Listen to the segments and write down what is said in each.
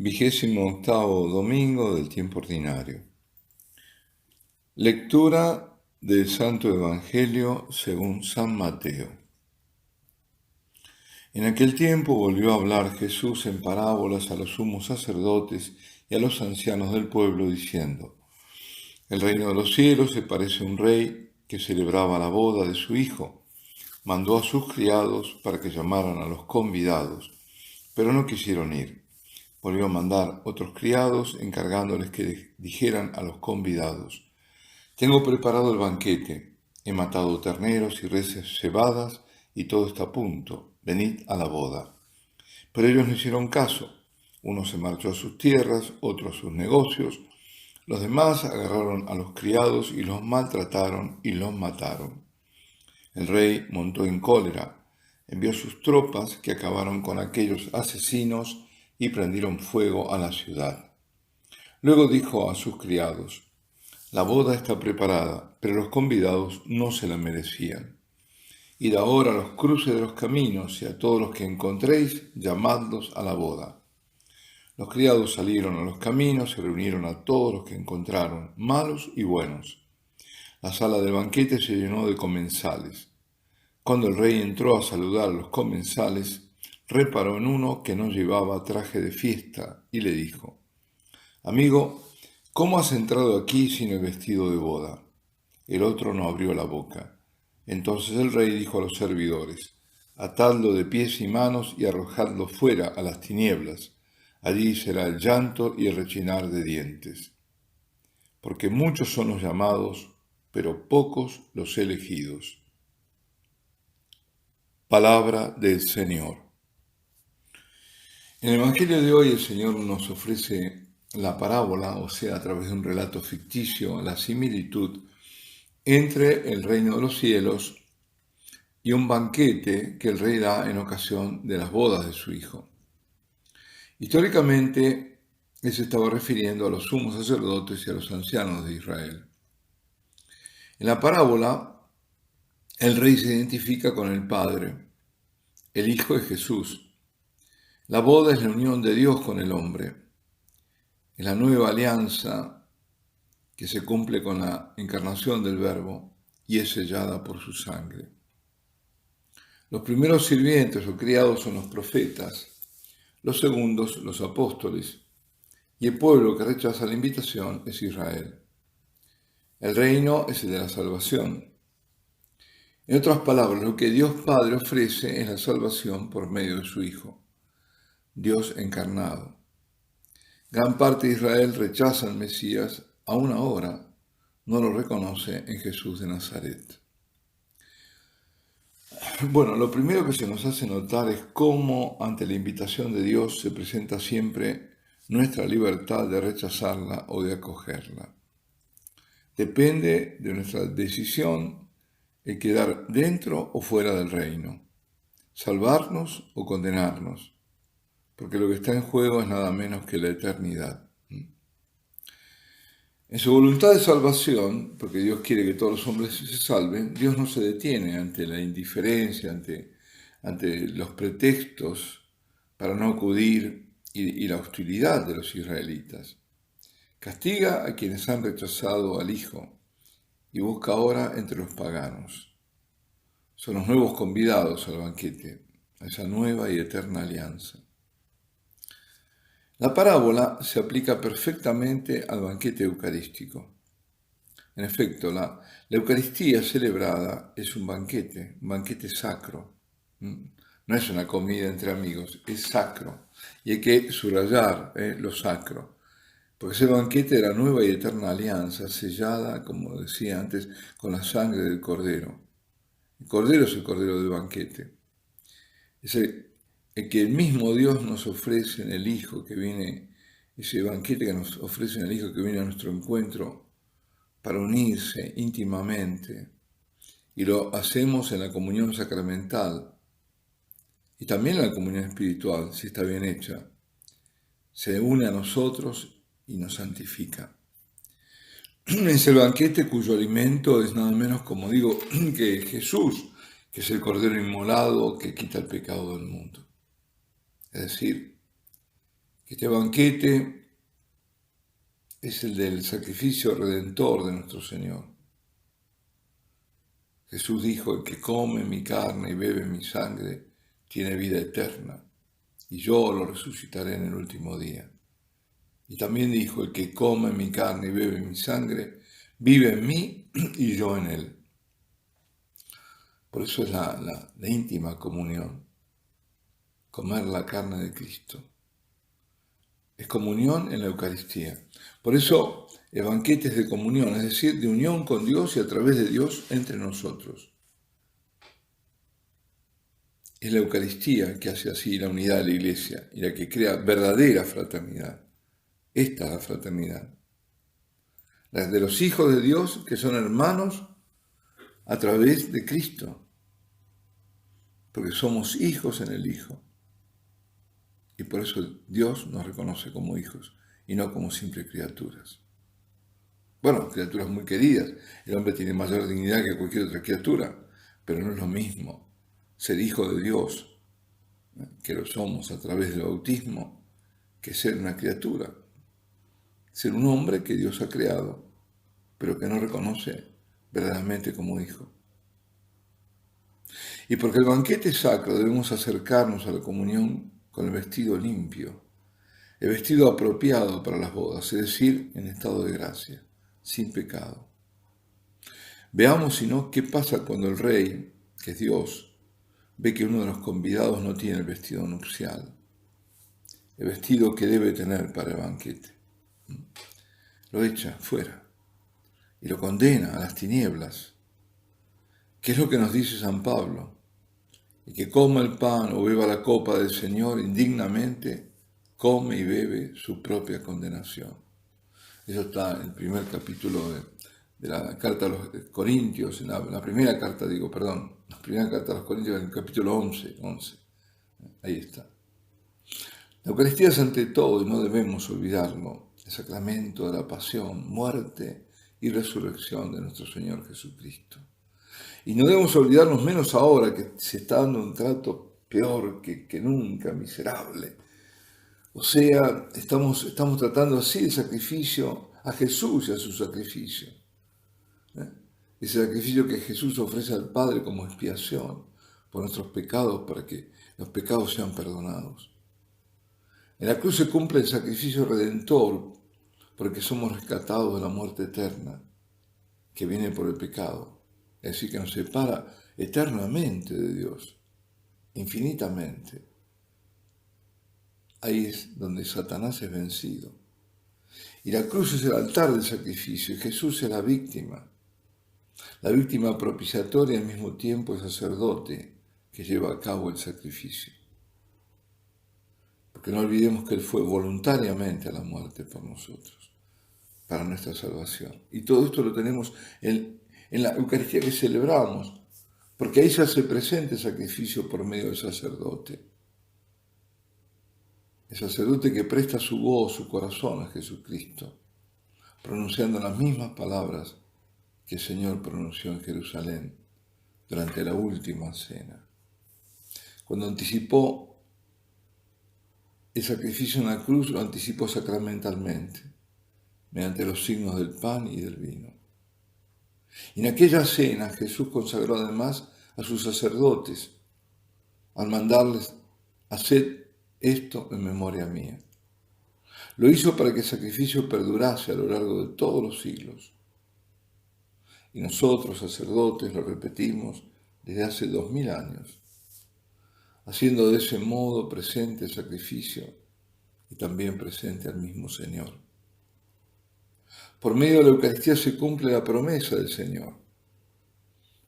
28º domingo del tiempo ordinario. Lectura del Santo Evangelio según San Mateo. En aquel tiempo volvió a hablar Jesús en parábolas a los sumos sacerdotes y a los ancianos del pueblo, diciendo: El reino de los cielos se parece a un rey que celebraba la boda de su hijo. Mandó a sus criados para que llamaran a los convidados, pero no quisieron ir. Volvió a mandar otros criados, encargándoles que dijeran a los convidados: Tengo preparado el banquete, he matado terneros y reses cebadas, y todo está a punto, venid a la boda. Pero ellos no hicieron caso. Uno se marchó a sus tierras, otro a sus negocios. Los demás agarraron a los criados y los maltrataron y los mataron. El rey montó en cólera, envió sus tropas que acabaron con aquellos asesinos y prendieron fuego a la ciudad. Luego dijo a sus criados: La boda está preparada, pero los convidados no se la merecían. Id ahora a los cruces de los caminos y a todos los que encontréis, llamadlos a la boda. Los criados salieron a los caminos y reunieron a todos los que encontraron, malos y buenos. La sala del banquete se llenó de comensales. Cuando el rey entró a saludar a los comensales, reparó en uno que no llevaba traje de fiesta y le dijo: Amigo, ¿cómo has entrado aquí sin el vestido de boda? El otro no abrió la boca. Entonces el rey dijo a los servidores: Atadlo de pies y manos y arrojadlo fuera a las tinieblas. Allí será el llanto y el rechinar de dientes. Porque muchos son los llamados, pero pocos los elegidos. Palabra del Señor. En el Evangelio de hoy el Señor nos ofrece la parábola, o sea, a través de un relato ficticio, la similitud entre el reino de los cielos y un banquete que el rey da en ocasión de las bodas de su hijo. Históricamente, él se estaba refiriendo a los sumos sacerdotes y a los ancianos de Israel. En la parábola, el rey se identifica con el Padre, el Hijo es Jesús. La boda es la unión de Dios con el hombre. Es la nueva alianza que se cumple con la encarnación del Verbo y es sellada por su sangre. Los primeros sirvientes o criados son los profetas, los segundos los apóstoles, y el pueblo que rechaza la invitación es Israel. El reino es el de la salvación. En otras palabras, lo que Dios Padre ofrece es la salvación por medio de su Hijo, Dios encarnado. Gran parte de Israel rechaza al Mesías, aún ahora no lo reconoce en Jesús de Nazaret. Bueno, lo primero que se nos hace notar es cómo ante la invitación de Dios se presenta siempre nuestra libertad de rechazarla o de acogerla. Depende de nuestra decisión el quedar dentro o fuera del reino, salvarnos o condenarnos, porque lo que está en juego es nada menos que la eternidad. En su voluntad de salvación, porque Dios quiere que todos los hombres se salven, Dios no se detiene ante la indiferencia, ante los pretextos para no acudir y la hostilidad de los israelitas. Castiga a quienes han rechazado al Hijo y busca ahora entre los paganos. Son los nuevos convidados al banquete, a esa nueva y eterna alianza. La parábola se aplica perfectamente al banquete eucarístico. En efecto, la Eucaristía celebrada es un banquete sacro. No es una comida entre amigos, es sacro. Y hay que subrayar lo sacro, porque ese banquete de la nueva y eterna alianza, sellada, como decía antes, con la sangre del Cordero. El Cordero es el Cordero del banquete. Es el que el mismo Dios nos ofrece en el Hijo que viene, ese banquete que nos ofrece en el Hijo que viene a nuestro encuentro para unirse íntimamente. Y lo hacemos en la comunión sacramental y también en la comunión espiritual, si está bien hecha. Se une a nosotros y nos santifica. Es el banquete cuyo alimento es nada menos, como digo, que Jesús, que es el Cordero inmolado que quita el pecado del mundo. Es decir, Este banquete es el del sacrificio redentor de nuestro Señor. Jesús dijo: el que come mi carne y bebe mi sangre tiene vida eterna, y yo lo resucitaré en el último día. Y también dijo: el que come mi carne y bebe mi sangre vive en mí y yo en él. Por eso es la íntima comunión, comer la carne de Cristo. Es comunión en la Eucaristía. Por eso el banquete es de comunión, es decir, de unión con Dios y a través de Dios entre nosotros. Es la Eucaristía que hace así la unidad de la Iglesia y la que crea verdadera fraternidad. Esta es la fraternidad. La de los hijos de Dios que son hermanos a través de Cristo. Porque somos hijos en el Hijo. Y por eso Dios nos reconoce como hijos y no como simples criaturas. Bueno, criaturas muy queridas. El hombre tiene mayor dignidad que cualquier otra criatura, pero no es lo mismo ser hijo de Dios, que lo somos a través del bautismo, que ser una criatura. Ser un hombre que Dios ha creado, pero que no reconoce verdaderamente como hijo. Y porque el banquete es sacro, debemos acercarnos a la comunión con el vestido limpio, el vestido apropiado para las bodas, es decir, en estado de gracia, sin pecado. Veamos, si no, qué pasa cuando el rey, que es Dios, ve que uno de los convidados no tiene el vestido nupcial, el vestido que debe tener para el banquete. Lo echa fuera y lo condena a las tinieblas. ¿Qué es lo que nos dice San Pablo? El que coma el pan o beba la copa del Señor indignamente, come y bebe su propia condenación. Eso está en el primer capítulo de la carta a los Corintios, la primera carta a los Corintios, en el capítulo 11. Ahí está. La Eucaristía es ante todo, y no debemos olvidarlo, el sacramento de la pasión, muerte y resurrección de nuestro Señor Jesucristo. Y no debemos olvidarnos, menos ahora que se está dando un trato peor que nunca, miserable. O sea, estamos tratando así el sacrificio a Jesús y a su sacrificio. Ese sacrificio que Jesús ofrece al Padre como expiación por nuestros pecados, para que los pecados sean perdonados. En la cruz se cumple el sacrificio redentor, porque somos rescatados de la muerte eterna que viene por el pecado. Es decir, que nos separa eternamente de Dios, infinitamente. Ahí es donde Satanás es vencido. Y la cruz es el altar del sacrificio, y Jesús es la víctima propiciatoria y al mismo tiempo el sacerdote que lleva a cabo el sacrificio. Porque no olvidemos que Él fue voluntariamente a la muerte por nosotros, para nuestra salvación. Y todo esto lo tenemos en la Eucaristía que celebramos, porque ahí se hace presente el sacrificio por medio del sacerdote. El sacerdote que presta su voz, su corazón a Jesucristo, pronunciando las mismas palabras que el Señor pronunció en Jerusalén durante la última cena. Cuando anticipó el sacrificio en la cruz, lo anticipó sacramentalmente, mediante los signos del pan y del vino. Y en aquella cena Jesús consagró además a sus sacerdotes, al mandarles: haced esto en memoria mía. Lo hizo para que el sacrificio perdurase a lo largo de todos los siglos. Y nosotros, sacerdotes, lo repetimos desde hace 2000 años, haciendo de ese modo presente el sacrificio y también presente al mismo Señor. Por medio de la Eucaristía se cumple la promesa del Señor,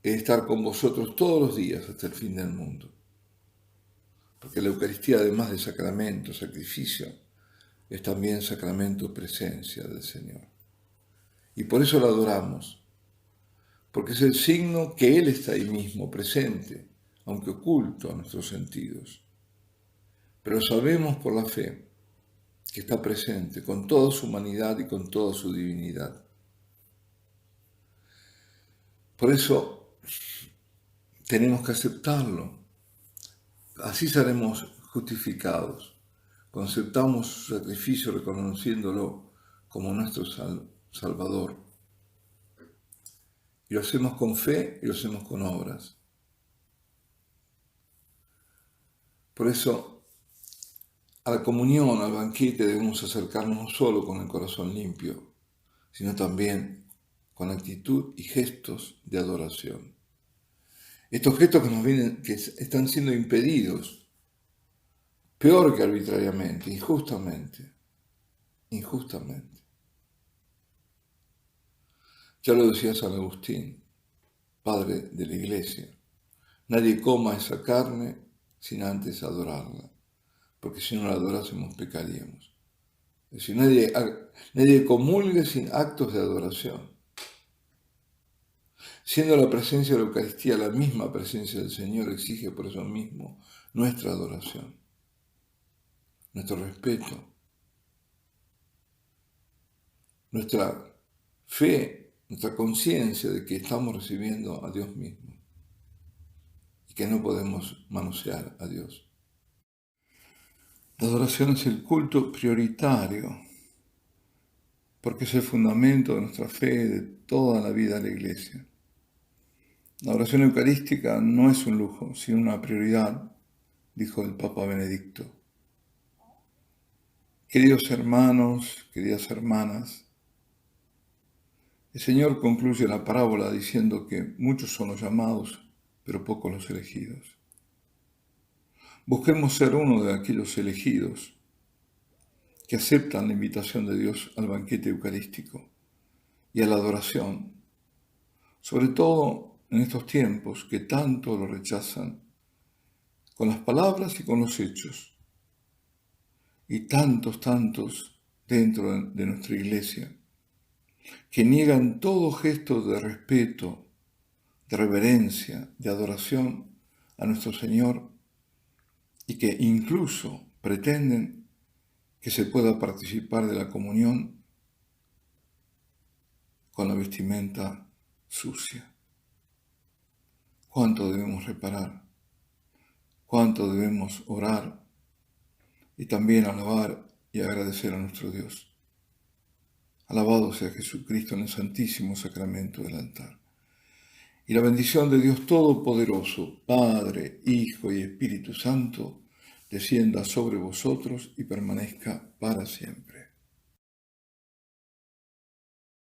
es estar con vosotros todos los días hasta el fin del mundo. Porque la Eucaristía, además de sacramento, sacrificio, es también sacramento presencia del Señor. Y por eso lo adoramos, porque es el signo que Él está ahí mismo, presente, aunque oculto a nuestros sentidos. Pero sabemos por la fe que está presente con toda su humanidad y con toda su divinidad. Por eso tenemos que aceptarlo. Así seremos justificados, conceptamos su sacrificio reconociéndolo como nuestro Salvador. Y lo hacemos con fe y lo hacemos con obras. Por eso, a la comunión, al banquete, debemos acercarnos no solo con el corazón limpio, sino también con actitud y gestos de adoración. Estos gestos que están siendo impedidos, peor que arbitrariamente, injustamente. Ya lo decía San Agustín, padre de la Iglesia. Nadie coma esa carne sin antes adorarla, porque si no la adorásemos pecaríamos. Es decir, nadie comulgue sin actos de adoración. Siendo la presencia de la Eucaristía la misma presencia del Señor, exige por eso mismo nuestra adoración, nuestro respeto, nuestra fe, nuestra conciencia de que estamos recibiendo a Dios mismo y que no podemos manosear a Dios. La adoración es el culto prioritario, porque es el fundamento de nuestra fe, de toda la vida de la Iglesia. La oración eucarística no es un lujo, sino una prioridad, dijo el Papa Benedicto. Queridos hermanos, queridas hermanas, el Señor concluye la parábola diciendo que muchos son los llamados, pero pocos los elegidos. Busquemos ser uno de aquellos elegidos que aceptan la invitación de Dios al banquete eucarístico y a la adoración, sobre todo en estos tiempos que tanto lo rechazan con las palabras y con los hechos, y tantos dentro de nuestra Iglesia que niegan todo gesto de respeto, de reverencia, de adoración a nuestro Señor y que incluso pretenden que se pueda participar de la comunión con la vestimenta sucia. ¿Cuánto debemos reparar? ¿Cuánto debemos orar y también alabar y agradecer a nuestro Dios? Alabado sea Jesucristo en el Santísimo Sacramento del altar. Y la bendición de Dios Todopoderoso, Padre, Hijo y Espíritu Santo, descienda sobre vosotros y permanezca para siempre.